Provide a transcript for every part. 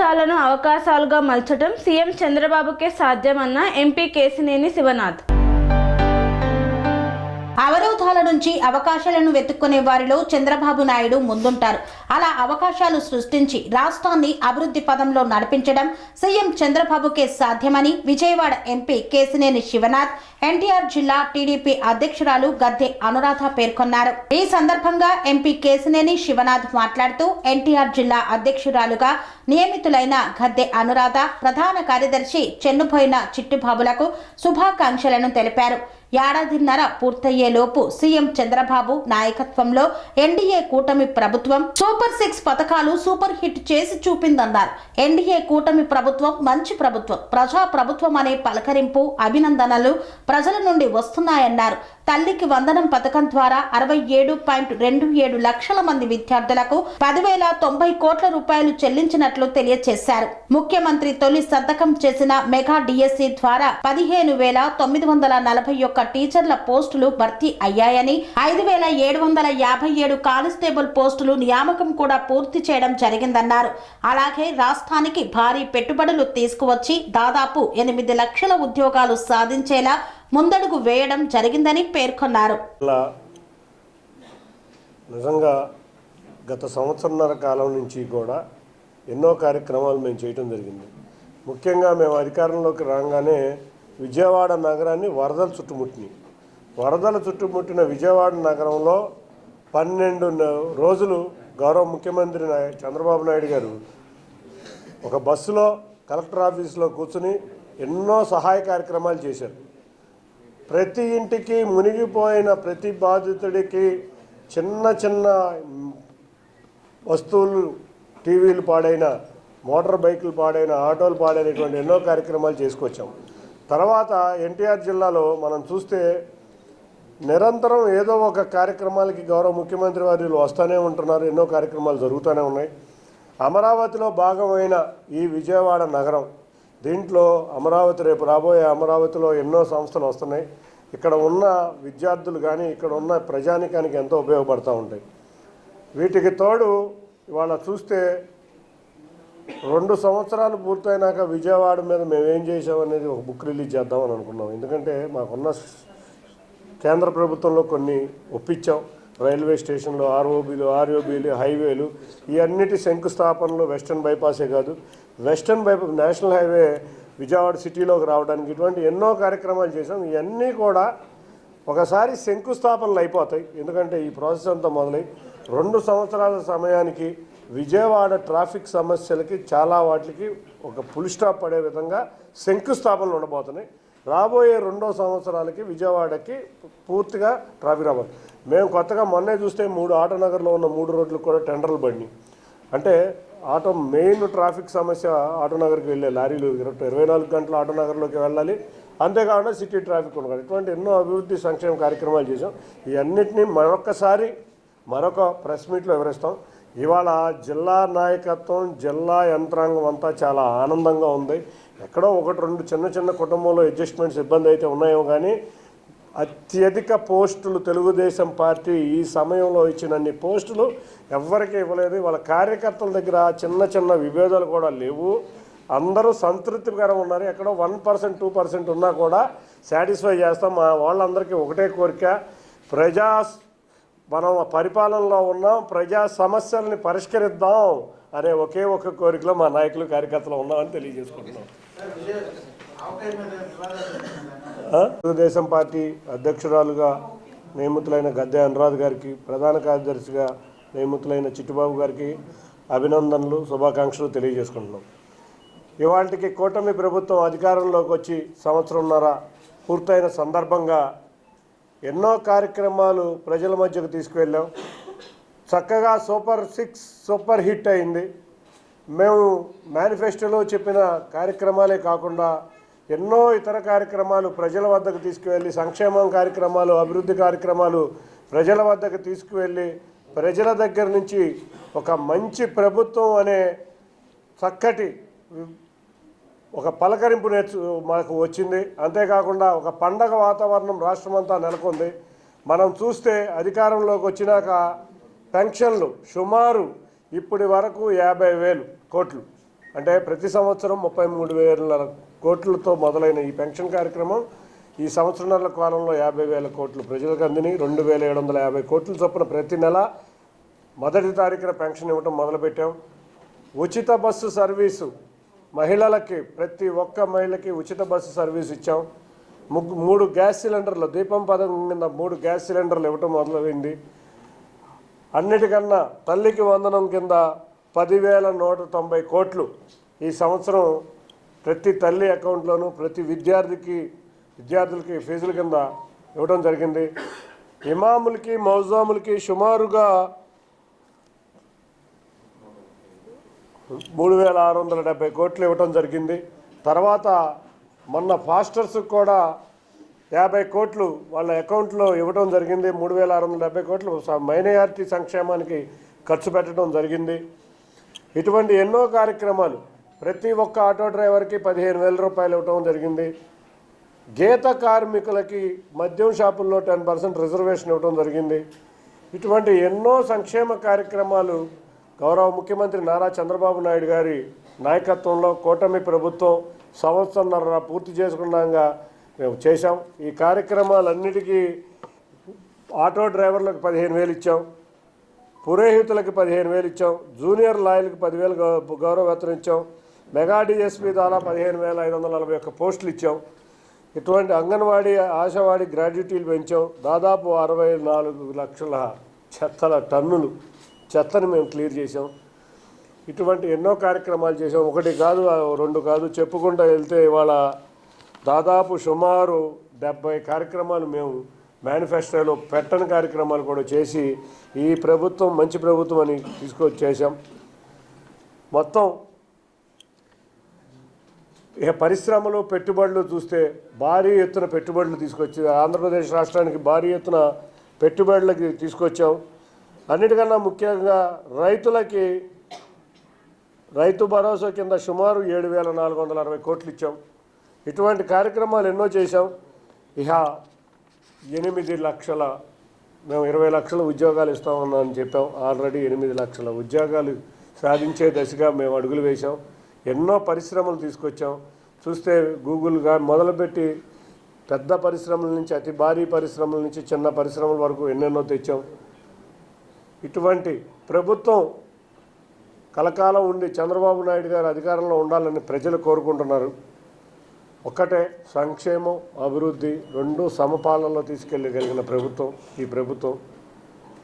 అవరోధాలను అవకాశాలుగా మలచడం CM చంద్రబాబుకే సాధ్యమన్న MP Kesineni Sivanath. అవరోధాల నుంచి అవకాశాలను వెతుక్కునే వారిలో చంద్రబాబు నాయుడు ముందుంటారు. అలా అవకాశాలు సృష్టించి రాష్ట్రాన్ని అభివృద్ధి పదంలో నడిపించడం సీఎం చంద్రబాబుకే సాధ్యమని విజయవాడ ఎంపీ కేశినేని శివనాథ్, ఎన్టీఆర్ జిల్లా టీడీపీ అధ్యక్షురాలు గద్దె అనురాధ పేర్కొన్నారు. ఈ సందర్భంగా ఎంపీ కేశినేని శివనాథ్ మాట్లాడుతూ ఎన్టీఆర్ జిల్లా అధ్యక్షురాలుగా నియమితులైన గద్దె అనురాధ, ప్రధాన కార్యదర్శి చెన్నుబోయిన చిట్టిబాబులకు శుభాకాంక్షలను తెలిపారు. ఏడాదిన్నర పూర్తయ్యేలోపు సీఎం చంద్రబాబు నాయకత్వంలో ఎన్డీఏ కూటమి ప్రభుత్వం సూపర్ 6 పథకాలు సూపర్ హిట్ చేసి చూపిందన్నారు. ఎన్డీఏ కూటమి ప్రభుత్వం మంచి ప్రభుత్వం, ప్రజా ప్రభుత్వం అనే పలకరింపు, అభినందనలు ప్రజల నుండి వస్తున్నాయన్నారు. తల్లికి వందనం పథకం ద్వారా 67.27 లక్షల మంది విద్యార్థులకు 10,090 కోట్ల రూపాయలు చెల్లించినట్లు తెలియజేశారు. ముఖ్యమంత్రి తొలి సంతకం చేసిన మెగా డిఎస్సి ద్వారా 15,941 టీచర్ల పోస్టులు భర్తీ అయ్యాయని, 5,757 కానిస్టేబుల్ పోస్టులు నియామకం కూడా పూర్తి చేయడం జరిగిందన్నారు. అలాగే రాష్ట్రానికి భారీ పెట్టుబడులు తీసుకువచ్చి దాదాపు 8 లక్షల ఉద్యోగాలు సాధించేలా ముందడుగు వేయడం జరిగిందని పేర్కొన్నారు. నిజంగా గత సంవత్సరన్నర కాలం నుంచి కూడా ఎన్నో కార్యక్రమాలు మేము చేయడం జరిగింది. ముఖ్యంగా మేము అధికారంలోకి రాగానే విజయవాడ నగరాన్ని వరదలు చుట్టుముట్టినాయి. వరదలు చుట్టుముట్టిన విజయవాడ నగరంలో 12 రోజులు గౌరవ ముఖ్యమంత్రి చంద్రబాబు నాయుడు గారు ఒక బస్సులో కలెక్టర్ ఆఫీసులో కూర్చుని ఎన్నో సహాయ కార్యక్రమాలు చేశారు. ప్రతి ఇంటికి మునిగిపోయిన ప్రతి బాధితుడికి చిన్న చిన్న వస్తువులు, టీవీలు పాడైన, మోటార్ బైకులు పాడైన, ఆటోలు పాడైనటువంటి ఎన్నో కార్యక్రమాలు చేసుకొచ్చాం. తర్వాత ఎన్టీఆర్ జిల్లాలో మనం చూస్తే నిరంతరం ఏదో ఒక కార్యక్రమాలకి గౌరవ ముఖ్యమంత్రి వారు వస్తూనే ఉంటున్నారు. ఎన్నో కార్యక్రమాలు జరుగుతూనే ఉన్నాయి. అమరావతిలో భాగమైన ఈ విజయవాడ నగరం, దీంట్లో అమరావతి, రేపు రాబోయే అమరావతిలో ఎన్నో సంస్థలు వస్తున్నాయి. ఇక్కడ ఉన్న విద్యార్థులు కానీ ఇక్కడ ఉన్న ప్రజానికానికి ఎంతో ఉపయోగపడుతూ ఉంటాయి. వీటికి తోడు ఇవాళ చూస్తే 2 సంవత్సరాలు పూర్తయినాక విజయవాడ మీద మేమేం చేసామనేది ఒక బుక్ రిలీజ్ చేద్దామని అనుకున్నాం. ఎందుకంటే మాకున్న కేంద్ర ప్రభుత్వంలో కొన్ని ఒప్పించాం. రైల్వే స్టేషన్లు, ఆర్ఓబీలు, హైవేలు, ఈ అన్నిటి శంకుస్థాపనలు వెస్టర్న్ బైపాసే కాదు, western bypass national highway Vijayawada సిటీలోకి రావడానికి ఇటువంటి ఎన్నో కార్యక్రమాలు చేసాం. ఇవన్నీ కూడా ఒకసారి శంకుస్థాపనలు అయిపోతాయి. ఎందుకంటే ఈ ప్రాసెస్ అంతా మొదలై 2 సంవత్సరాల సమయానికి విజయవాడ ట్రాఫిక్ సమస్యలకి చాలా వాటికి ఒక ఫుల్ స్టాప్ పడే విధంగా శంకుస్థాపనలు ఉండబోతున్నాయి. రాబోయే 2వ సంవత్సరాలకి విజయవాడకి పూర్తిగా ట్రాఫిక్ రాబోతుంది. మేము కొత్తగా మొన్నే చూస్తే 3 ఆటోనగర్లో ఉన్న 3 రోడ్లకు కూడా టెండర్లు పడినాయి. అంటే ఆటో మెయిన్ ట్రాఫిక్ సమస్య ఆటోనగర్కి వెళ్ళే లారీలు 24 గంటలు ఆటోనగర్లోకి వెళ్ళాలి. అంతేకాకుండా సిటీ ట్రాఫిక్ ఉండదు. ఇటువంటి ఎన్నో అభివృద్ధి సంక్షేమ కార్యక్రమాలు చేసాం. ఈ అన్నింటినీ మరొక ప్రెస్ మీట్లో వివరిస్తాం. ఇవాళ జిల్లా నాయకత్వం, జిల్లా యంత్రాంగం అంతా చాలా ఆనందంగా ఉంది. ఎక్కడో 1-2 చిన్న కుటుంబంలో అడ్జస్ట్మెంట్స్ ఇబ్బంది అయితే ఉన్నాయో కానీ అత్యధిక పోస్టులు తెలుగుదేశం పార్టీ ఈ సమయంలో ఇచ్చినన్ని పోస్టులు ఎవ్వరికీ ఇవ్వలేదు. వాళ్ళ కార్యకర్తల దగ్గర చిన్న విభేదాలు కూడా లేవు. అందరూ సంతృప్తికరంగా ఉన్నారు. ఎక్కడో 1%, 2% ఉన్నా కూడా సాటిస్ఫై చేస్తాం. మా వాళ్ళందరికీ ఒకటే కోరిక, మనం పరిపాలనలో ఉన్నాం, ప్రజా సమస్యల్ని పరిష్కరిద్దాం అనే ఒకే ఒక కోరికలో మా నాయకులు, కార్యకర్తలు ఉన్నామని తెలియజేసుకుంటున్నాం. తెలుగుదేశం పార్టీ అధ్యక్షురాలుగా నియమితులైన గద్దె అనురాధ గారికి, ప్రధాన కార్యదర్శిగా నియమితులైన చిట్టిబాబు గారికి అభినందనలు, శుభాకాంక్షలు తెలియజేసుకుంటున్నాం. ఇవాళకి కూటమి ప్రభుత్వం అధికారంలోకి వచ్చి 1.5 సంవత్సరం పూర్తయిన సందర్భంగా ఎన్నో కార్యక్రమాలు ప్రజల మధ్యకు తీసుకువెళ్ళాం. చక్కగా సూపర్ 6 సూపర్ హిట్ అయింది. మేము మేనిఫెస్టోలో చెప్పిన కార్యక్రమాలే కాకుండా ఎన్నో ఇతర కార్యక్రమాలు ప్రజల వద్దకు తీసుకువెళ్ళి, సంక్షేమం కార్యక్రమాలు, అభివృద్ధి కార్యక్రమాలు ప్రజల వద్దకు తీసుకువెళ్ళి, ప్రజల దగ్గర నుంచి ఒక మంచి ప్రభుత్వం అనే చక్కటి ఒక పలకరింపు మాకు వచ్చింది. అంతేకాకుండా ఒక పండగ వాతావరణం రాష్ట్రమంతా నెలకొంది. మనం చూస్తే అధికారంలోకి వచ్చినాక పెన్షన్లు సుమారు ఇప్పటి వరకు 50,000 కోట్లు అంటే ప్రతి సంవత్సరం 33,000 కోట్లతో మొదలైన ఈ పెన్షన్ కార్యక్రమం ఈ సంవత్సరాల కాలంలో 50,000 కోట్లు ప్రజలకు అందిని 2,750 కోట్ల చొప్పున ప్రతి నెల మొదటి తారీఖున పెన్షన్ ఇవ్వడం మొదలుపెట్టాం. ఉచిత బస్సు సర్వీసు మహిళలకి, ప్రతి ఒక్క మహిళకి ఉచిత బస్సు సర్వీస్ ఇచ్చాం. 3 గ్యాస్ సిలిండర్లు, దీపం పథకం కింద 3 గ్యాస్ సిలిండర్లు ఇవ్వటం మొదలైంది. అన్నిటికన్నా తల్లికి వందనం కింద 10,190 కోట్లు ఈ సంవత్సరం ప్రతి తల్లి అకౌంట్లోనూ ప్రతి విద్యార్థులకి ఫీజుల కింద ఇవ్వడం జరిగింది. ఇమాములకి మౌజాములకి సుమారుగా 3,670 కోట్లు ఇవ్వడం జరిగింది. తర్వాత మొన్న ఫాస్టర్స్కి కూడా 50 కోట్లు వాళ్ళ అకౌంట్లో ఇవ్వడం జరిగింది. 3,670 కోట్లు మైనారిటీ సంక్షేమానికి ఖర్చు పెట్టడం జరిగింది. ఇటువంటి ఎన్నో కార్యక్రమాలు ప్రతి ఒక్క ఆటో డ్రైవర్కి 15,000 రూపాయలు ఇవ్వడం జరిగింది. గీత కార్మికులకి మద్యం షాపుల్లో 10% రిజర్వేషన్ ఇవ్వడం జరిగింది. ఇటువంటి ఎన్నో సంక్షేమ కార్యక్రమాలు గౌరవ ముఖ్యమంత్రి నారా చంద్రబాబు నాయుడు గారి నాయకత్వంలో కూటమి ప్రభుత్వం సంవత్సరంన్నర పూర్తి చేసుకున్నాక మేము చేశాం. ఈ కార్యక్రమాలన్నిటికీ ఆటో డ్రైవర్లకు 15,000 ఇచ్చాం, పురోహితులకు 15,000 ఇచ్చాం, జూనియర్ లాయర్లకు 10,000 గౌరవ వేతనం ఇచ్చాం, మెగా డిఎస్పీ ద్వారా 15,541 పోస్టులు ఇచ్చాం. ఇటువంటి అంగన్వాడీ, ఆశావాడీ గ్రాడ్యుటీలు పెంచాం. దాదాపు 64 లక్షల టన్నులు చెత్తని మేము క్లియర్ చేసాం. ఇటువంటి ఎన్నో కార్యక్రమాలు చేసాం. 1 కాదు 2 కాదు, చెప్పుకుంటూ వెళ్తే ఇవాళ దాదాపు సుమారు 70 కార్యక్రమాలు మేము మేనిఫెస్టోలో పెట్టని కార్యక్రమాలు కూడా చేసి ఈ ప్రభుత్వం మంచి ప్రభుత్వం అని తీసుకొచ్చి చేశాం. మొత్తం ఇక పరిశ్రమలు, పెట్టుబడులు చూస్తే భారీ ఎత్తున పెట్టుబడులు తీసుకొచ్చి ఆంధ్రప్రదేశ్ రాష్ట్రానికి భారీ ఎత్తున పెట్టుబడులకి తీసుకొచ్చాం. అన్నిటికన్నా ముఖ్యంగా రైతులకి రైతు భరోసా కింద సుమారు 7,460 కోట్లు ఇచ్చాం. ఇటువంటి కార్యక్రమాలు ఎన్నో చేశాం. ఇక 8 లక్షల, మేము 20 లక్షల ఉద్యోగాలు ఇస్తామని చెప్పాం. ఆల్రెడీ 8 లక్షల ఉద్యోగాలు సాధించే దశగా మేము అడుగులు వేశాం. ఎన్నో పరిశ్రమలు తీసుకొచ్చాం. చూస్తే గూగుల్గా మొదలుపెట్టి పెద్ద పరిశ్రమల నుంచి అతి భారీ పరిశ్రమల నుంచి చిన్న పరిశ్రమల వరకు ఎన్నెన్నో తెచ్చాం. ఇటువంటి ప్రభుత్వం కలకాలం ఉండి చంద్రబాబు నాయుడు గారు అధికారంలో ఉండాలని ప్రజలు కోరుకుంటున్నారు. ఒక్కటే, సంక్షేమం, అభివృద్ధి రెండూ సమపాలనలో తీసుకెళ్ళగలిగిన ప్రభుత్వం ఈ ప్రభుత్వం.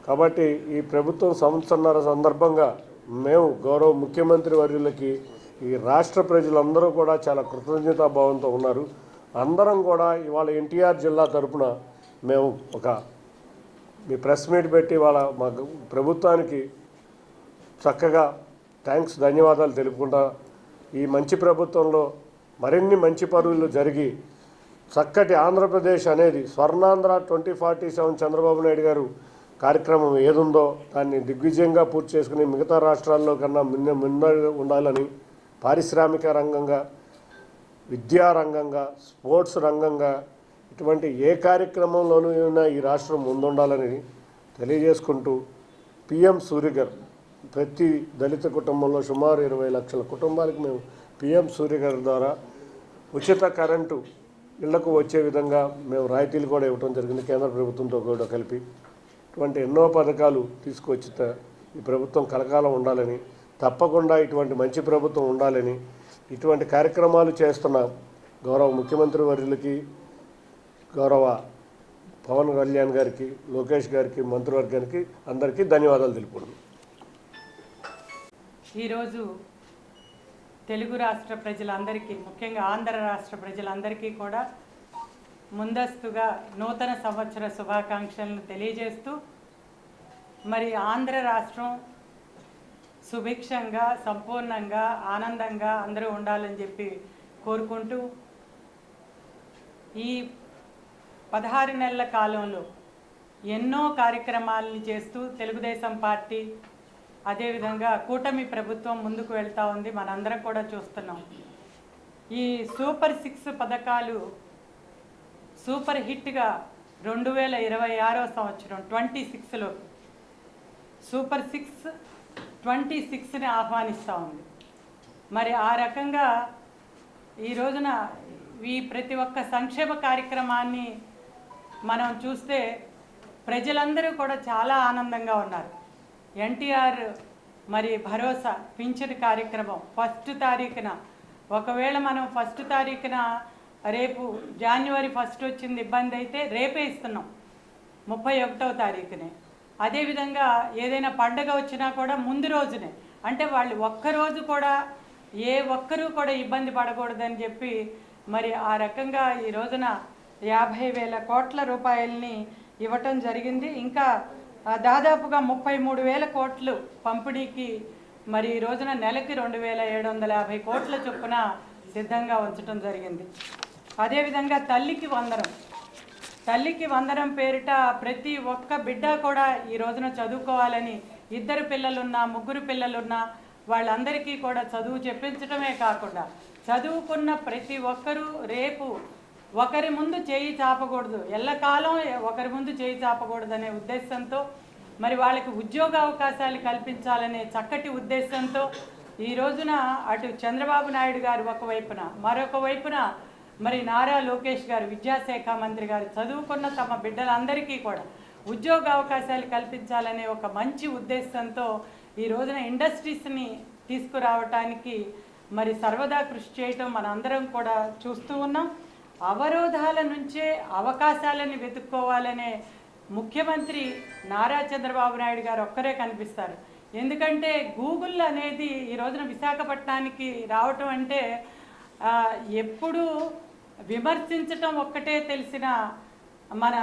కాబట్టి ఈ ప్రభుత్వం సంవత్సరన్నర సందర్భంగా మేము గౌరవ ముఖ్యమంత్రి వర్యులకి ఈ రాష్ట్ర ప్రజలందరూ కూడా చాలా కృతజ్ఞతాభావంతో ఉన్నారు. అందరం కూడా ఇవాళ ఎన్టీఆర్ జిల్లా తరపున మేము మీ ప్రెస్ మీట్ పెట్టి వాళ్ళ మా ప్రభుత్వానికి చక్కగా ధన్యవాదాలు తెలుపుకుంటా, ఈ మంచి ప్రభుత్వంలో మరిన్ని మంచి పనులు జరిగి చక్కటి ఆంధ్రప్రదేశ్ అనేది స్వర్ణాంధ్ర 2047 చంద్రబాబు నాయుడు గారు కార్యక్రమం ఏదుందో దాన్ని దిగ్విజయంగా పూర్తి చేసుకుని మిగతా రాష్ట్రాల్లో కన్నా ముందు ఉండాలని, పారిశ్రామిక రంగంగా, విద్యారంగంగా, స్పోర్ట్స్ రంగంగా ఇటువంటి ఏ కార్యక్రమంలోనూ ఈ రాష్ట్రం ముందుండాలని తెలియజేసుకుంటూ, పిఎం సూర్యఘర్ ప్రతి దళిత కుటుంబంలో సుమారు 20 లక్షల కుటుంబాలకు మేము పిఎం సూర్యఘర్ ద్వారా ఉచిత కరెంటు ఇళ్లకు వచ్చే విధంగా మేము రాయితీలు కూడా ఇవ్వడం జరిగింది కేంద్ర ప్రభుత్వంతో కూడా కలిపి. ఇటువంటి ఎన్నో పథకాలు తీసుకొచ్చి ఈ ప్రభుత్వం కలకాలం ఉండాలని, తప్పకుండా ఇటువంటి మంచి ప్రభుత్వం ఉండాలని, ఇటువంటి కార్యక్రమాలు చేస్తున్న గౌరవ ముఖ్యమంత్రి వర్యులకి, గౌరవ పవన్ కళ్యాణ్ గారికి, లోకేష్ గారికి, మంత్రివర్గానికి అందరికీ ధన్యవాదాలు తెలుపుకుంటున్నాను. ఈరోజు తెలుగు రాష్ట్ర ప్రజలందరికీ, ముఖ్యంగా ఆంధ్ర రాష్ట్ర ప్రజలందరికీ కూడా ముందస్తుగా నూతన సంవత్సర శుభాకాంక్షలను తెలియజేస్తూ, మరి ఆంధ్ర రాష్ట్రం సుభిక్షంగా, సంపూర్ణంగా, ఆనందంగా అందరూ ఉండాలని చెప్పి కోరుకుంటూ, ఈ 16 నెలల కాలంలో ఎన్నో కార్యక్రమాలను చేస్తూ తెలుగుదేశం పార్టీ, అదేవిధంగా కూటమి ప్రభుత్వం ముందుకు వెళ్తూ ఉంది. మనందరం కూడా చూస్తున్నాం. ఈ సూపర్ 6 పథకాలు సూపర్ హిట్గా 2026వ సంవత్సరం 26లో సూపర్ 6 26ని ఆహ్వానిస్తూ ఉంది. మరి ఆ రకంగా ఈ రోజున ఈ ప్రతి ఒక్క సంక్షేమ కార్యక్రమాన్ని మనం చూస్తే ప్రజలందరూ కూడా చాలా ఆనందంగా ఉన్నారు. ఎన్టీఆర్ మరి భరోసా పింఛన్ కార్యక్రమం 1 తారీఖున, ఒకవేళ మనం 1 తారీఖున రేపు జనవరి 1 వచ్చింది ఇబ్బంది అయితే రేపే ఇస్తున్నాం 31వ తారీఖునే. అదేవిధంగా ఏదైనా పండగ వచ్చినా కూడా ముందు రోజునే, అంటే వాళ్ళు ఒక్కరోజు కూడా ఏ ఒక్కరూ కూడా ఇబ్బంది పడకూడదని చెప్పి మరి ఆ రకంగా ఈ రోజున 50,000 కోట్ల రూపాయలని ఇవ్వటం జరిగింది. ఇంకా దాదాపుగా 33,000 కోట్లు పంపిణీకి మరి ఈ రోజున నెలకి 2,750 కోట్ల చొప్పున సిద్ధంగా ఉంచడం జరిగింది. అదేవిధంగా తల్లికి వందనం పేరిట ప్రతి ఒక్క బిడ్డ కూడా ఈ రోజున చదువుకోవాలని, 2 పిల్లలున్నా 3 పిల్లలున్నా వాళ్ళందరికీ కూడా చదువు చెప్పించడమే కాకుండా చదువుకున్న ప్రతి ఒక్కరూ రేపు ఒకరి ముందు చేయి చాపకూడదు, ఎల్లకాలం ఒకరి ముందు చేయి చాపకూడదు అనే ఉద్దేశంతో మరి వాళ్ళకి ఉద్యోగ అవకాశాలు కల్పించాలనే చక్కటి ఉద్దేశంతో ఈ రోజున అటు చంద్రబాబు నాయుడు గారు ఒకవైపున, మరొక వైపున మరి నారా లోకేష్ గారు విద్యాశాఖ మంత్రి గారు చదువుకున్న తమ బిడ్డలందరికీ కూడా ఉద్యోగ అవకాశాలు కల్పించాలనే ఒక మంచి ఉద్దేశంతో ఈ రోజున ఇండస్ట్రీస్ని తీసుకురావటానికి మరి సర్వదా కృషి చేయటం మనందరం కూడా చూస్తూ ఉన్నాం. అవరోధాల నుంచే అవకాశాలని వెతుక్కోవాలనే ముఖ్యమంత్రి నారా చంద్రబాబు నాయుడు గారు ఒక్కరే కనిపిస్తారు. ఎందుకంటే గూగుల్ అనేది ఈ రోజున విశాఖపట్నానికి రావటం అంటే ఎప్పుడూ విమర్శించటం ఒక్కటే తెలిసిన మన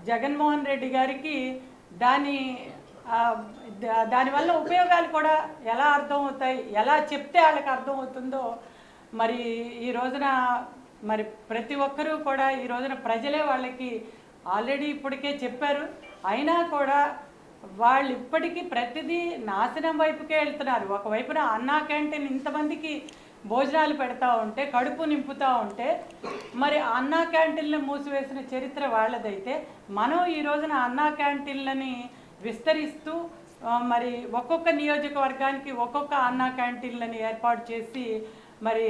జగన్మోహన్ రెడ్డి గారికి దానివల్ల ఉపయోగాలు కూడా ఎలా అర్థమవుతాయి, ఎలా చెప్తే వాళ్ళకి అర్థమవుతుందో మరి ఈ రోజున మరి ప్రతి ఒక్కరూ కూడా ఈ రోజున ప్రజలే వాళ్ళకి ఆల్రెడీ ఇప్పటికే చెప్పారు. అయినా కూడా వాళ్ళు ఇప్పటికీ ప్రతిదీ నాశనం వైపుకే వెళ్తున్నారు. ఒకవైపున అన్నా క్యాంటీన్ ఇంతమందికి భోజనాలు పెడతా ఉంటే, కడుపు నింపుతూ ఉంటే మరి అన్నా క్యాంటీన్లు మూసివేసిన చరిత్ర వాళ్ళదైతే మనం ఈ రోజున అన్నా క్యాంటీన్లని విస్తరిస్తూ మరి ఒక్కొక్క నియోజకవర్గానికి ఒక్కొక్క అన్నా క్యాంటీన్లని ఏర్పాటు చేసి మరి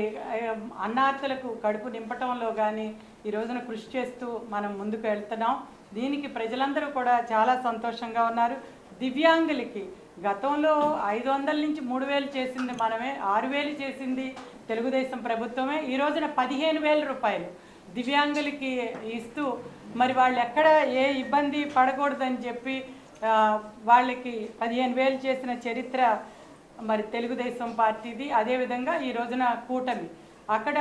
అన్నార్థులకు కడుపు నింపటంలో కానీ ఈ రోజున కృషి చేస్తూ మనం ముందుకు వెళ్తున్నాం. దీనికి ప్రజలందరూ కూడా చాలా సంతోషంగా ఉన్నారు. దివ్యాంగులకి గతంలో 500 నుంచి 3,000 చేసింది మనమే, 6,000 చేసింది తెలుగుదేశం ప్రభుత్వమే. ఈ రోజున 15,000 రూపాయలు దివ్యాంగులకి ఇస్తూ మరి వాళ్ళు ఎక్కడ ఏ ఇబ్బంది పడకూడదని చెప్పి వాళ్ళకి 15,000 చేసిన చరిత్ర మరి తెలుగుదేశం పార్టీది. అదేవిధంగా ఈ రోజున కూటమి అక్కడ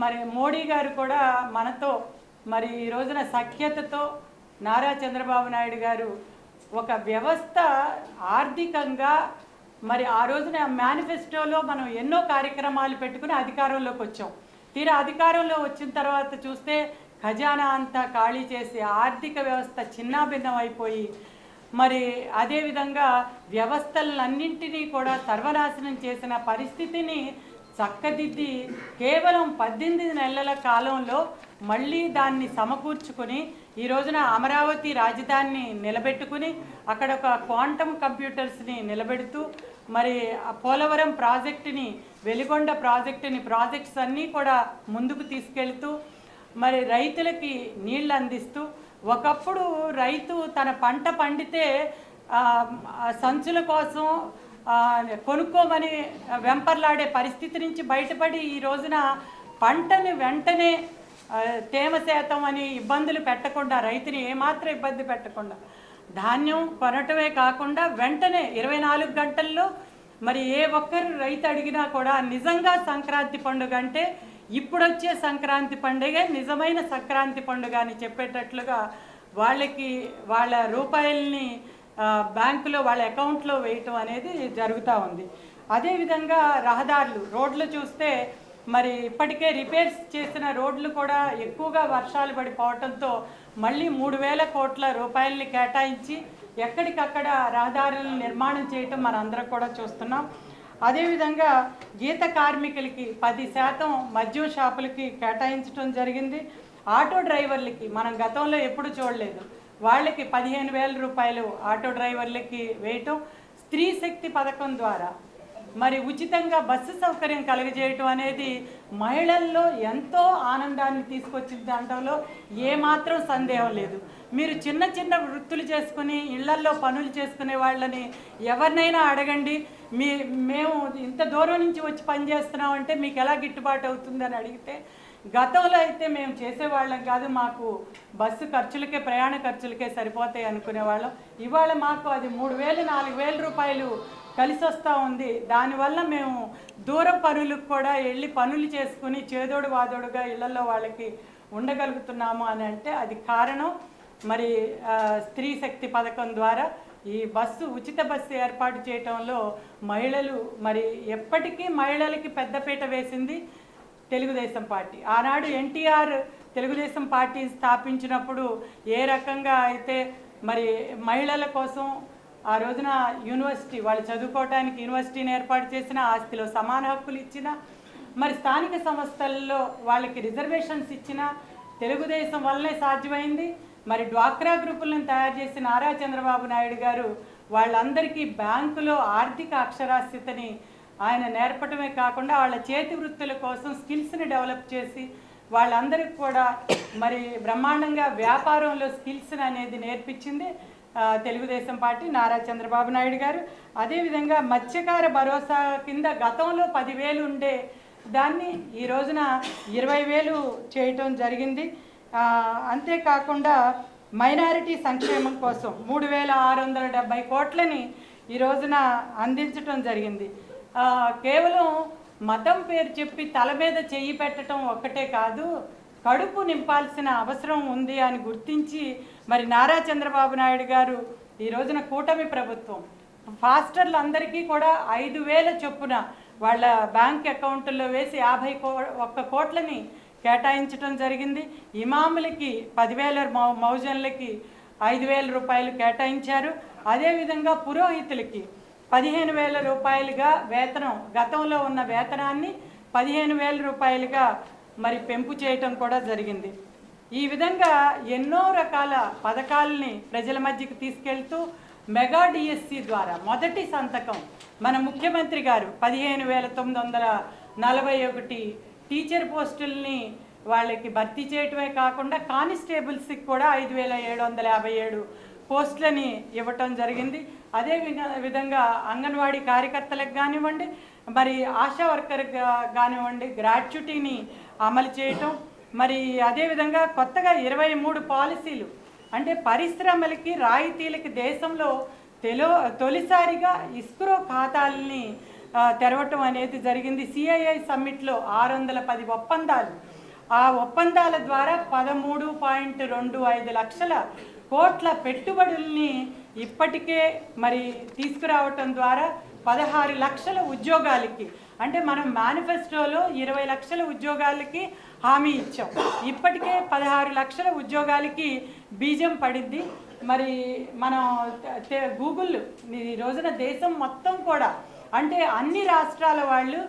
మరి మోడీ గారు కూడా మనతో మరి ఈ రోజున సఖ్యతతో నారా చంద్రబాబు నాయుడు గారు ఒక వ్యవస్థ ఆర్థికంగా మరి ఆ రోజున మేనిఫెస్టోలో మనం ఎన్నో కార్యక్రమాలు పెట్టుకుని అధికారంలోకి వచ్చాం. తీరా అధికారంలో వచ్చిన తర్వాత చూస్తే ఖజానా అంతా ఖాళీ చేసి ఆర్థిక వ్యవస్థ చిన్నాభిన్నం అయిపోయి మరి అదేవిధంగా వ్యవస్థలన్నింటినీ కూడా సర్వనాశనం చేసిన పరిస్థితిని చక్కదిద్ది కేవలం 18 నెలల కాలంలో మళ్ళీ దాన్ని సమకూర్చుకొని ఈ రోజున అమరావతి రాజధానిని నిలబెట్టుకుని అక్కడ ఒక క్వాంటమ్ కంప్యూటర్స్ని నిలబెడుతూ మరి పోలవరం ప్రాజెక్టుని, వెలిగొండ ప్రాజెక్ట్స్ అన్నీ కూడా ముందుకు తీసుకెళ్తూ మరి రైతులకి నీళ్ళు అందిస్తూ, ఒకప్పుడు రైతు తన పంట పండితే సంచుల కోసం కొనుక్కోమని వెంపర్లాడే పరిస్థితి నుంచి బయటపడి ఈ రోజున పంటని వెంటనే తేమ శాతం అని ఇబ్బందులు పెట్టకుండా, రైతుని ఏమాత్రం ఇబ్బంది పెట్టకుండా ధాన్యం కొనటమే కాకుండా వెంటనే 24 గంటల్లో మరి ఏ ఒక్కరు రైతు అడిగినా కూడా నిజంగా సంక్రాంతి పండుగ అంటే ఇప్పుడొచ్చే సంక్రాంతి పండుగ నిజమైన సంక్రాంతి పండుగ అని చెప్పేటట్లుగా వాళ్ళకి వాళ్ళ రూపాయల్ని బ్యాంకులో వాళ్ళ అకౌంట్లో వేయటం అనేది జరుగుతూ ఉంది. అదేవిధంగా రహదారులు, రోడ్లు చూస్తే మరి ఇప్పటికే రిపేర్స్ చేసిన రోడ్లు కూడా ఎక్కువగా వర్షాలు పడిపోవడంతో మళ్ళీ 3,000 కోట్ల రూపాయలని కేటాయించి ఎక్కడికక్కడ రహదారులను నిర్మాణం చేయటం మనందరం కూడా చూస్తున్నాం. అదేవిధంగా గీత కార్మికులకి 10% మద్యం షాపులకి కేటాయించడం జరిగింది. ఆటో డ్రైవర్లకి మనం గతంలో ఎప్పుడు చూడలేదు, వాళ్ళకి 15,000 రూపాయలు ఆటో డ్రైవర్లకి వేయటం. స్త్రీ శక్తి పథకం ద్వారా మరి ఉచితంగా బస్సు సౌకర్యం కలుగజేయటం అనేది మహిళల్లో ఎంతో ఆనందాన్ని తీసుకొచ్చిన దాంట్లో ఏమాత్రం సందేహం లేదు. మీరు చిన్న చిన్న వృత్తులు చేసుకుని ఇళ్లల్లో పనులు చేసుకునే వాళ్ళని ఎవరినైనా అడగండి, మేము ఇంత దూరం నుంచి వచ్చి పని చేస్తున్నామంటే మీకు ఎలా గిట్టుబాటు అవుతుందని అడిగితే, గతంలో అయితే మేము చేసేవాళ్ళం కాదు, మాకు బస్సు ఖర్చులకే ప్రయాణ ఖర్చులకే సరిపోతాయి అనుకునేవాళ్ళం. ఇవాళ మాకు అది 3,000 4,000 రూపాయలు కలిసి వస్తూ ఉంది. దానివల్ల మేము దూర పనులకు కూడా వెళ్ళి పనులు చేసుకుని చేదోడు వాదోడుగా ఇళ్లలో వాళ్ళకి ఉండగలుగుతున్నాము అని అంటే అది కారణం మరి స్త్రీ శక్తి పథకం ద్వారా ఈ బస్సు ఉచిత బస్సు ఏర్పాటు చేయటంలో మహిళలు మరి ఎప్పటికీ మహిళలకి పెద్దపీట వేసింది తెలుగుదేశం పార్టీ. ఆనాడు ఎన్టీఆర్ తెలుగుదేశం పార్టీ స్థాపించినప్పుడు ఏ రకంగా అయితే మరి మహిళల కోసం ఆ రోజున యూనివర్సిటీ వాళ్ళు చదువుకోవడానికి యూనివర్సిటీని ఏర్పాటు చేసిన, ఆస్తిలో సమాన హక్కులు ఇచ్చిన, మరి స్థానిక సంస్థల్లో వాళ్ళకి రిజర్వేషన్స్ ఇచ్చిన తెలుగుదేశం వల్లనే సాధ్యమైంది. మరి డ్వాక్రా గ్రూపులను తయారు చేసిన నారా చంద్రబాబు నాయుడు గారు వాళ్ళందరికీ బ్యాంకులో ఆర్థిక అక్షరాస్యతని ఆయన నేర్పటమే కాకుండా వాళ్ళ చేతి వృత్తుల కోసం స్కిల్స్ని డెవలప్ చేసి వాళ్ళందరికీ కూడా మరి బ్రహ్మాండంగా వ్యాపారంలో స్కిల్స్ని అనేది నేర్పించింది తెలుగుదేశం పార్టీ, నారా చంద్రబాబు నాయుడు గారు. అదేవిధంగా మత్స్యకార భరోసా కింద గతంలో 10,000 ఉండే దాన్ని ఈ రోజున 20,000 చేయటం జరిగింది. అంతేకాకుండా మైనారిటీ సంక్షేమం కోసం 3,670 కోట్లని ఈ రోజున అందించటం జరిగింది. కేవలం మతం పేరు చెప్పి తల మీద చెయ్యి పెట్టడం ఒక్కటే కాదు, కడుపు నింపాల్సిన అవసరం ఉంది అని గుర్తించి మరి నారా చంద్రబాబు నాయుడు గారు ఈ రోజున కూటమి ప్రభుత్వం ఫాస్టర్లు అందరికీ కూడా 5,000 చొప్పున వాళ్ళ బ్యాంక్ అకౌంట్లో వేసి 51 కోట్లని కేటాయించడం జరిగింది. ఇమాములకి 10,000 మౌజన్లకి 5,000 రూపాయలు కేటాయించారు. అదేవిధంగా పురోహితులకి 15,000 రూపాయలుగా వేతనం, గతంలో ఉన్న వేతనాన్ని 15,000 రూపాయలుగా మరి పెంపు చేయటం కూడా జరిగింది. ఈ విధంగా ఎన్నో రకాల పథకాలని ప్రజల మధ్యకి తీసుకెళ్తూ మెగా డిఎస్సి ద్వారా మొదటి సంతకం మన ముఖ్యమంత్రి గారు 15,941 టీచర్ పోస్టుల్ని వాళ్ళకి భర్తీ చేయటమే కాకుండా కానిస్టేబుల్స్కి కూడా 5,757 పోస్టులని ఇవ్వటం జరిగింది. అదే విధంగా అంగన్వాడీ కార్యకర్తలకు కానివ్వండి, మరి ఆశా వర్కర్కి కానివ్వండి గ్రాట్యుటీని అమలు చేయటం, మరి అదేవిధంగా కొత్తగా 23 పాలసీలు అంటే పరిశ్రమలకి రాయితీలకి దేశంలో తొలిసారిగా ఇస్రో ఖాతాలని తెరవటం అనేది జరిగింది. సిఐఐ సమ్మిట్లో 610 ఒప్పందాలు, ఆ ఒప్పందాల ద్వారా 13.25 లక్షల కోట్ల పెట్టుబడుల్ని ఇప్పటికే మరి తీసుకురావటం ద్వారా 16 లక్షల ఉద్యోగాలకి, అంటే మనం మేనిఫెస్టోలో 20 లక్షల ఉద్యోగాలకి హామీ ఇచ్చాం, ఇప్పటికే 16 లక్షల ఉద్యోగాలకి బీజం పడింది. మరి మనం గూగుల్ ఈ రోజున దేశం మొత్తం కూడా అంటే అన్ని రాష్ట్రాల వాళ్ళు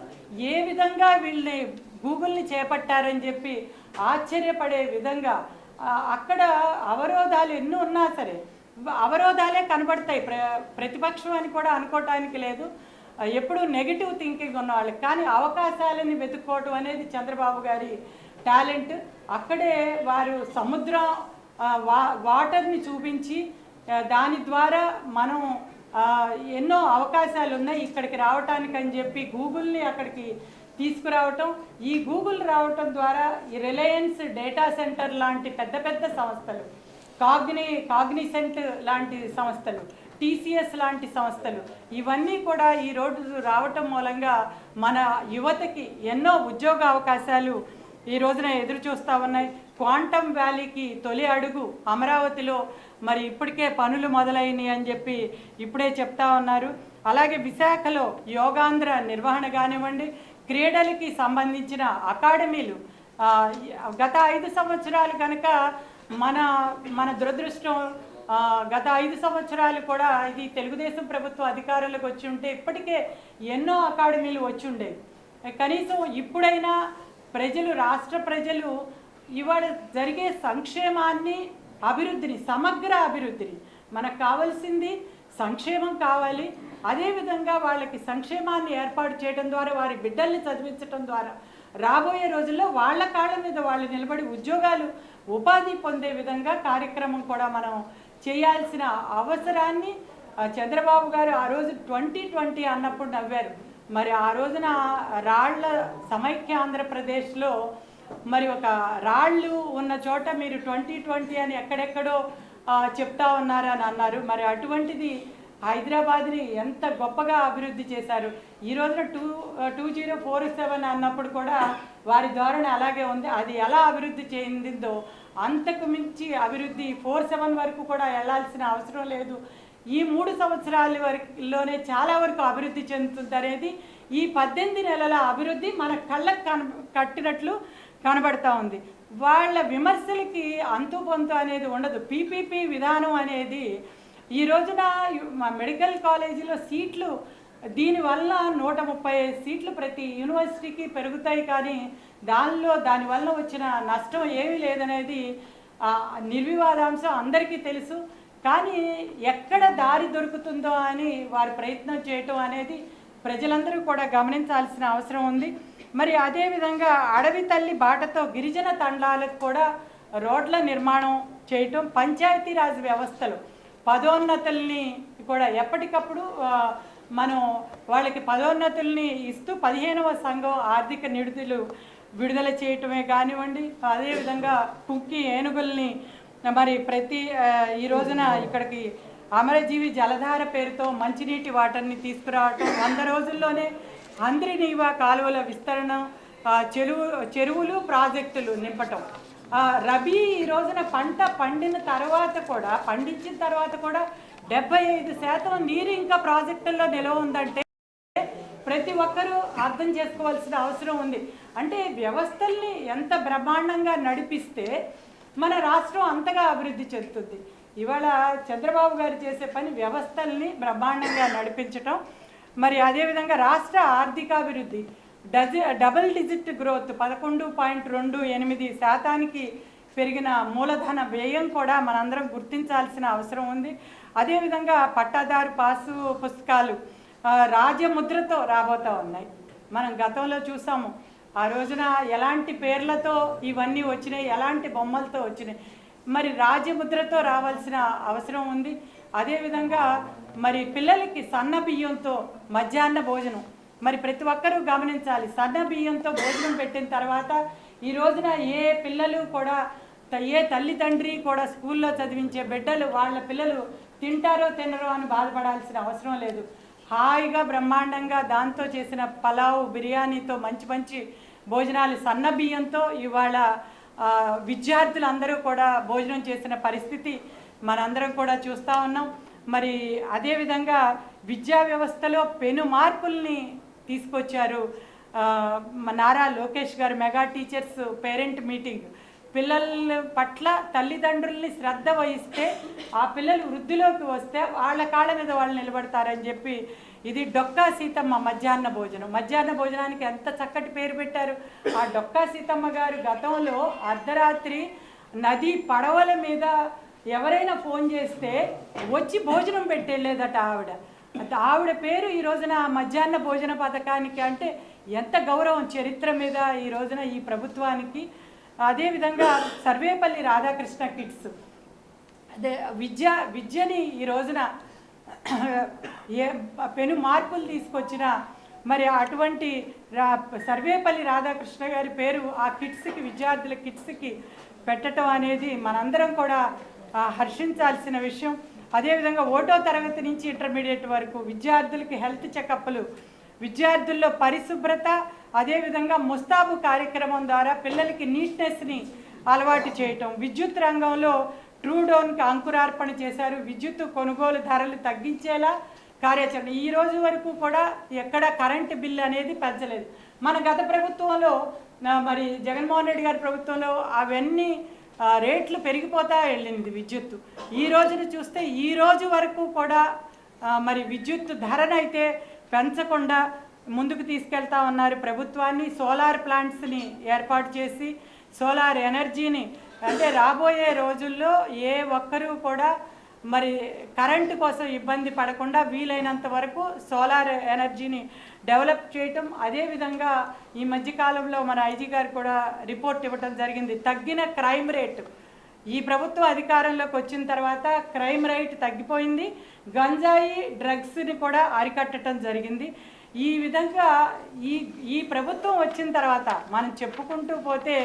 ఏ విధంగా వీళ్ళని గూగుల్ని చేపట్టారని చెప్పి ఆశ్చర్యపడే విధంగా అక్కడ అవరోధాలు ఎన్ని ఉన్నా సరే అవరోధాలే కనబడతాయి. ప్రతిపక్షం అని కూడా అనుకోవటానికి లేదు, ఎప్పుడు నెగిటివ్ థింకింగ్ ఉన్న వాళ్ళకి. కానీ అవకాశాలని వెతుక్కోవటం అనేది చంద్రబాబు గారి టాలెంట్. అక్కడే వారు సముద్రం వాటర్ని చూపించి దాని ద్వారా మనం ఎన్నో అవకాశాలు ఉన్నాయి ఇక్కడికి రావటానికి అని చెప్పి గూగుల్ని అక్కడికి తీసుకురావటం. ఈ గూగుల్ రావటం ద్వారా ఈ రిలయన్స్ డేటా సెంటర్ లాంటి పెద్ద పెద్ద సంస్థలు, కాగ్నిసెంట్ లాంటి సంస్థలు, టీసీఎస్ లాంటి సంస్థలు, ఇవన్నీ కూడా ఈ రోజు రావటం మూలంగా మన యువతకి ఎన్నో ఉద్యోగ అవకాశాలు ఈ రోజున ఎదురు చూస్తూ ఉన్నాయి. క్వాంటమ్ వ్యాలీకి తొలి అడుగు అమరావతిలో మరి ఇప్పటికే పనులు మొదలైనవి అని చెప్పి ఇప్పుడే చెప్తా ఉన్నారు. అలాగే విశాఖలో యోగాంధ్ర నిర్వహణ కానివ్వండి, క్రీడలకి సంబంధించిన అకాడమీలు గత 5 సంవత్సరాలు కనుక మన దురదృష్టం గత 5 సంవత్సరాలు కూడా ఇది తెలుగుదేశం ప్రభుత్వం అధికారులకు వచ్చి ఉంటే ఇప్పటికే ఎన్నో అకాడమీలు వచ్చి ఉండేవి. కనీసం ఇప్పుడైనా ప్రజలు, రాష్ట్ర ప్రజలు ఇవాళ జరిగే సంక్షేమాన్ని, అభివృద్ధిని, సమగ్ర అభివృద్ధిని, మనకు కావాల్సింది సంక్షేమం కావాలి, అదేవిధంగా వాళ్ళకి సంక్షేమాన్ని ఏర్పాటు చేయడం ద్వారా వారి బిడ్డల్ని చదివించడం ద్వారా రాబోయే రోజుల్లో వాళ్ళ కాళ్ళ మీద వాళ్ళు నిలబడి ఉద్యోగాలు ఉపాధి పొందే విధంగా కార్యక్రమం కూడా మనం చేయాల్సిన అవసరాన్ని చంద్రబాబు గారు ఆ రోజు 2020 అన్నప్పుడు నవ్వారు. మరి ఆ రోజున రాళ్ల సమైక్య ఆంధ్రప్రదేశ్లో మరి ఒక రాళ్ళు ఉన్న చోట మీరు 2020 అని ఎక్కడెక్కడో చెప్తా ఉన్నారని అన్నారు. మరి అటువంటిది హైదరాబాద్ని ఎంత గొప్పగా అభివృద్ధి చేశారు. ఈ రోజున 2047 అన్నప్పుడు కూడా వారి ధోరణి అలాగే ఉంది. అది ఎలా అభివృద్ధి చెందిందో అంతకు మించి అభివృద్ధి 47 వరకు కూడా వెళ్ళాల్సిన అవసరం లేదు. ఈ 3 సంవత్సరాల వరకులోనే చాలా వరకు అభివృద్ధి చెందుతుంది అనేది ఈ 18 నెలల అభివృద్ధి మన కళ్ళకు కట్టినట్లు కనబడతా ఉంది. వాళ్ళ విమర్శలకి అంతు పొంతు అనేది ఉండదు. పీపీపీ విధానం అనేది ఈ రోజున మెడికల్ కాలేజీలో సీట్లు దీనివల్ల 135 సీట్లు ప్రతి యూనివర్సిటీకి పెరుగుతాయి, కానీ దానివల్ల వచ్చిన నష్టం ఏమీ లేదనేది నిర్వివాదాంశం అందరికీ తెలుసు. కానీ ఎక్కడ దారి దొరుకుతుందో అని వారు ప్రయత్నం చేయటం అనేది ప్రజలందరూ కూడా గమనించాల్సిన అవసరం ఉంది. మరి అదేవిధంగా అడవి తల్లి బాటతో గిరిజన తండాలకు కూడా రోడ్ల నిర్మాణం చేయటం, పంచాయతీరాజ్ వ్యవస్థలు పదోన్నతుల్ని కూడా ఎప్పటికప్పుడు మనం వాళ్ళకి పదోన్నతుల్ని ఇస్తూ 15వ సంఘం ఆర్థిక నిడుదలు విడుదల చేయటమే కానివ్వండి, అదేవిధంగా కుక్కి ఏనుగుల్ని మరి ఈ రోజున ఇక్కడికి అమరజీవి జలధార పేరుతో మంచినీటి వాటర్ని తీసుకురావటం, 100 రోజుల్లోనే అంద్రినీవా కాలువల విస్తరణ, చెరువులు ప్రాజెక్టులు నింపటం. రబీ ఈ రోజున పంట పండించిన తర్వాత కూడా 75% నీరు ఇంకా ప్రాజెక్టుల్లో నిల్వ ఉందంటే ప్రతి ఒక్కరూ అర్థం చేసుకోవాల్సిన అవసరం ఉంది. అంటే వ్యవస్థల్ని ఎంత బ్రహ్మాండంగా నడిపిస్తే మన రాష్ట్రం అంతగా అభివృద్ధి చెందుతుంది. ఇవాళ చంద్రబాబు గారు చేసే పని వ్యవస్థల్ని బ్రహ్మాండంగా నడిపించటం. మరి అదేవిధంగా రాష్ట్ర ఆర్థికాభివృద్ధి డబుల్ డిజిట్ గ్రోత్ 11.28% పెరిగిన మూలధన వ్యయం కూడా మనందరం గుర్తించాల్సిన అవసరం ఉంది. అదేవిధంగా పట్టాదారు పాసు పుస్తకాలు రాజముద్రతో రాబోతూ ఉన్నాయి. మనం గతంలో చూసాము, ఆ రోజున ఎలాంటి పేర్లతో ఇవన్నీ వచ్చినాయి, ఎలాంటి బొమ్మలతో వచ్చినాయి. మరి రాజముద్రతో రావాల్సిన అవసరం ఉంది. అదేవిధంగా మరి పిల్లలకి సన్న బియ్యంతో మధ్యాహ్న భోజనం, మరి ప్రతి ఒక్కరూ గమనించాలి. సన్న బియ్యంతో భోజనం పెట్టిన తర్వాత ఈ రోజున ఏ పిల్లలు కూడా ఏ తల్లిదండ్రి కూడా స్కూల్లో చదివించే బిడ్డలు వాళ్ళ పిల్లలు తింటారో తినరో అని బాధపడాల్సిన అవసరం లేదు. హాయిగా బ్రహ్మాండంగా దాంతో చేసిన పలావు బిర్యానీతో మంచి భోజనాలు సన్న బియ్యంతో ఇవాళ విద్యార్థులందరూ కూడా భోజనం చేసిన పరిస్థితి మనందరం కూడా చూస్తూ ఉన్నాం. మరి అదేవిధంగా విద్యా వ్యవస్థలో పెను మార్పుల్ని తీసుకొచ్చారు నారా లోకేష్ గారు. మెగా టీచర్స్ పేరెంట్ మీటింగ్, పిల్లల పట్ల తల్లిదండ్రుల్ని శ్రద్ధ వహిస్తే ఆ పిల్లలు వృద్ధిలోకి వస్తే వాళ్ళ కాళ్ళ మీద వాళ్ళు నిలబడతారని చెప్పి ఇది డొక్కా సీతమ్మ మధ్యాహ్న భోజనానికి ఎంత చక్కటి పేరు పెట్టారు. ఆ డొక్కా సీతమ్మ గారు గతంలో అర్ధరాత్రి నది పడవల మీద ఎవరైనా ఫోన్ చేస్తే వచ్చి భోజనం పెట్టేళ్ళేదట ఆవిడ పేరు ఈ రోజున మధ్యాహ్న భోజన పథకానికి అంటే ఎంత గౌరవం చరిత్ర మీద ఈ రోజున ఈ ప్రభుత్వానికి. అదేవిధంగా సర్వేపల్లి రాధాకృష్ణ కిడ్స్, అదే విద్యని ఈ రోజున పెను మార్పులు తీసుకొచ్చిన మరి అటువంటి సర్వేపల్లి రాధాకృష్ణ గారి పేరు ఆ కిడ్స్కి, విద్యార్థుల కిడ్స్కి పెట్టడం అనేది మనందరం కూడా హర్షించాల్సిన విషయం. అదేవిధంగా 1వ తరగతి నుంచి ఇంటర్మీడియట్ వరకు విద్యార్థులకి హెల్త్ చెకప్లు, విద్యార్థుల్లో పరిశుభ్రత, అదేవిధంగా ముస్తాబు కార్యక్రమం ద్వారా పిల్లలకి నీట్నెస్ని అలవాటు చేయటం. విద్యుత్ రంగంలో ట్రూడోన్కి అంకురార్పణ చేశారు. విద్యుత్ కొనుగోలు ధరలు తగ్గించేలా కార్యాచరణ. ఈ రోజు వరకు కూడా ఎక్కడ కరెంటు బిల్లు అనేది పెంచలేదు. మన గత ప్రభుత్వంలో మరి జగన్మోహన్ రెడ్డి గారి ప్రభుత్వంలో అవన్నీ రేట్లు పెరిగిపోతా వెళ్ళింది విద్యుత్తు. ఈ రోజున చూస్తే ఈ రోజు వరకు కూడా మరి విద్యుత్ ధరనైతే పెంచకుండా ముందుకు తీసుకెళ్తా ఉన్నారు ప్రభుత్వాన్ని. సోలార్ ప్లాంట్స్ని ఏర్పాటు చేసి సోలార్ ఎనర్జీని అంటే రాబోయే రోజుల్లో ఏ ఒక్కరూ కూడా మరి కరెంటు కోసం ఇబ్బంది పడకుండా వీలైనంత వరకు సోలార్ ఎనర్జీని డెవలప్ చేయటం. అదేవిధంగా ఈ మధ్యకాలంలో మన ఐజీ గారు కూడా రిపోర్ట్ ఇవ్వటం జరిగింది. తగ్గిన క్రైమ్ రేటు ఈ ప్రభుత్వం అధికారంలోకి వచ్చిన తర్వాత క్రైమ్ రేట్ తగ్గిపోయింది. గంజాయి డ్రగ్స్ని కూడా అరికట్టడం జరిగింది. ఈ విధంగా ఈ ప్రభుత్వం వచ్చిన తర్వాత మనం చెప్పుకుంటూ పోతే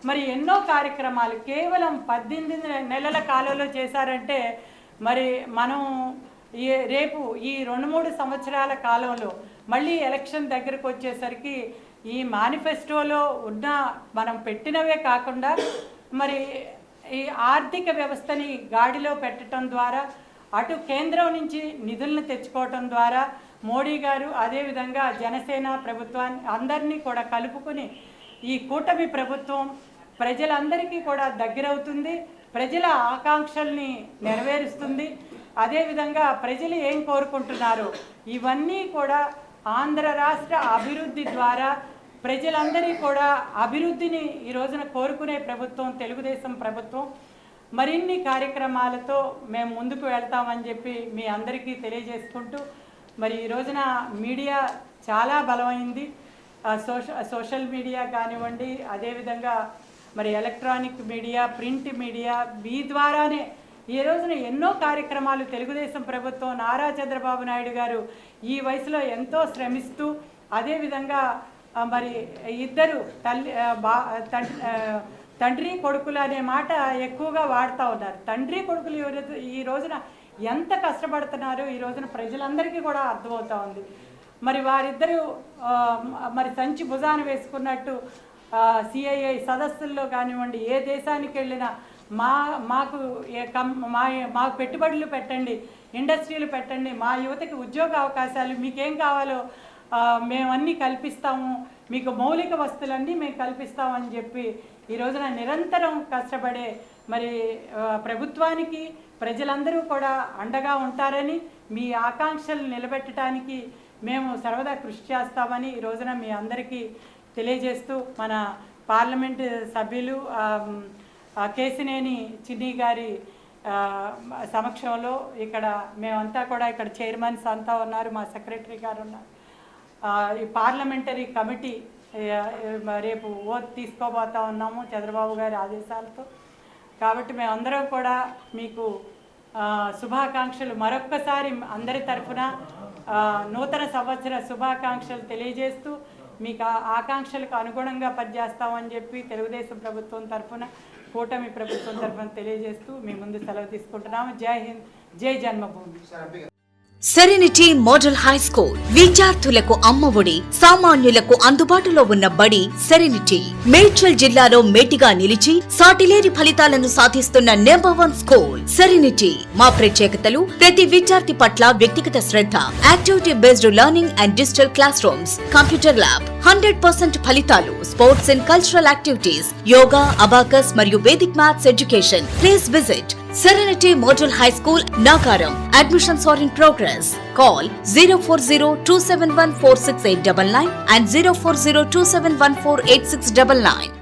మరి ఎన్నో కార్యక్రమాలు కేవలం 18 నెలల కాలంలో చేశారంటే మరి మనం రేపు ఈ 2-3 సంవత్సరాల కాలంలో మళ్ళీ ఎలక్షన్ దగ్గరకు వచ్చేసరికి ఈ మేనిఫెస్టోలో ఉన్న మనం పెట్టినవే కాకుండా మరి ఈ ఆర్థిక వ్యవస్థని గాడిలో పెట్టడం ద్వారా అటు కేంద్రం నుంచి నిధులను తెచ్చుకోవటం ద్వారా మోడీ గారు అదేవిధంగా జనసేన ప్రభుత్వాన్ని అందరినీ కూడా కలుపుకొని ఈ కూటమి ప్రభుత్వం ప్రజలందరికీ కూడా దగ్గరవుతుంది, ప్రజల ఆకాంక్షల్ని నెరవేరుస్తుంది. అదేవిధంగా ప్రజలు ఏం కోరుకుంటున్నారో ఇవన్నీ కూడా ఆంధ్ర రాష్ట్ర అభివృద్ధి ద్వారా ప్రజలందరి కూడా అభివృద్ధిని ఈ రోజున కోరుకునే ప్రభుత్వం తెలుగుదేశం ప్రభుత్వం. మరిన్ని కార్యక్రమాలతో మేము ముందుకు వెళ్తామని చెప్పి మీ అందరికీ తెలియజేసుకుంటూ మరి ఈ రోజున మీడియా చాలా బలమైంది. సోషల్ మీడియా కానివ్వండి, అదేవిధంగా మరి ఎలక్ట్రానిక్ మీడియా, ప్రింట్ మీడియా, మీ ద్వారానే ఈ రోజున ఎన్నో కార్యక్రమాలు తెలుగుదేశం ప్రభుత్వం నారా చంద్రబాబు నాయుడు గారు ఈ వయసులో ఎంతో శ్రమిస్తూ అదేవిధంగా మరి ఇద్దరు తండ్రి కొడుకులు అనే మాట ఎక్కువగా వాడుతూ ఉన్నారు. తండ్రి కొడుకులు ఈ రోజున ఎంత కష్టపడుతున్నారో ఈ రోజున ప్రజలందరికీ కూడా అర్థమవుతూ ఉంది. మరి వారిద్దరూ మరి సంచి భుజాన వేసుకున్నట్టు సిఐఐ సదస్సుల్లో కానివ్వండి, ఏ దేశానికి వెళ్ళినా మాకు పెట్టుబడులు పెట్టండి, ఇండస్ట్రీలు పెట్టండి, మా యువతకి ఉద్యోగ అవకాశాలు, మీకేం కావాలో మేమన్నీ కల్పిస్తాము, మీకు మౌలిక వస్తువులన్నీ మేము కల్పిస్తామని చెప్పి ఈ రోజున నిరంతరం కష్టపడే మరి ప్రభుత్వానికి ప్రజలందరూ కూడా అండగా ఉంటారని, మీ ఆకాంక్షలు నిలబెట్టడానికి మేము సర్వదా కృషి చేస్తామని ఈ రోజున మీ అందరికీ తెలియజేస్తూ మన పార్లమెంటు సభ్యులు కేసినేని చిన్ని గారి సమక్షంలో ఇక్కడ మేమంతా కూడా ఇక్కడ చైర్మన్స్ అంతా ఉన్నారు, మా సెక్రటరీ గారు ఉన్నారు. ఈ పార్లమెంటరీ కమిటీ రేపు ఓత్ తీసుకోబోతా ఉన్నాము చంద్రబాబు గారి ఆదేశాలతో. కాబట్టి మేమందరం కూడా మీకు శుభాకాంక్షలు మరొక్కసారి అందరి తరఫున నూతన సంవత్సర శుభాకాంక్షలు తెలియజేస్తూ మీకు ఆకాంక్షలకు అనుగుణంగా పనిచేస్తామని చెప్పి తెలుగుదేశం ప్రభుత్వం తరఫున కూటమి ప్రభుత్వం తరఫున తెలియజేస్తూ మీ ముందు సెలవు తీసుకుంటున్నాము. జై హింద్, జై జన్మభూమి. సెరెనిటీ మోడల్ హై స్కూల్ విద్యార్థులకు అమ్మఒడి, సామాన్యులకు అందుబాటులో ఉన్న బడి సెరెనిటీ. మేడ్చల్ జిల్లాలో మేటిగా నిలిచి సాటిలేని ఫలితాలను సాధిస్తున్న నంబర్ 1 స్కూల్ సెరెనిటీ. మా ప్రత్యేకతలు ప్రతి విద్యార్థి పట్ల వ్యక్తిగత శ్రద్ధ, activity based learning and digital classrooms, computer lab, 100% ఫలితాలు, sports and cultural activities, yoga, abacus మరియు Vedic maths education. Please visit Serenity Model High School, Nagaram. Admissions are in progress. Call 040-271-46899 and 040-271-48699.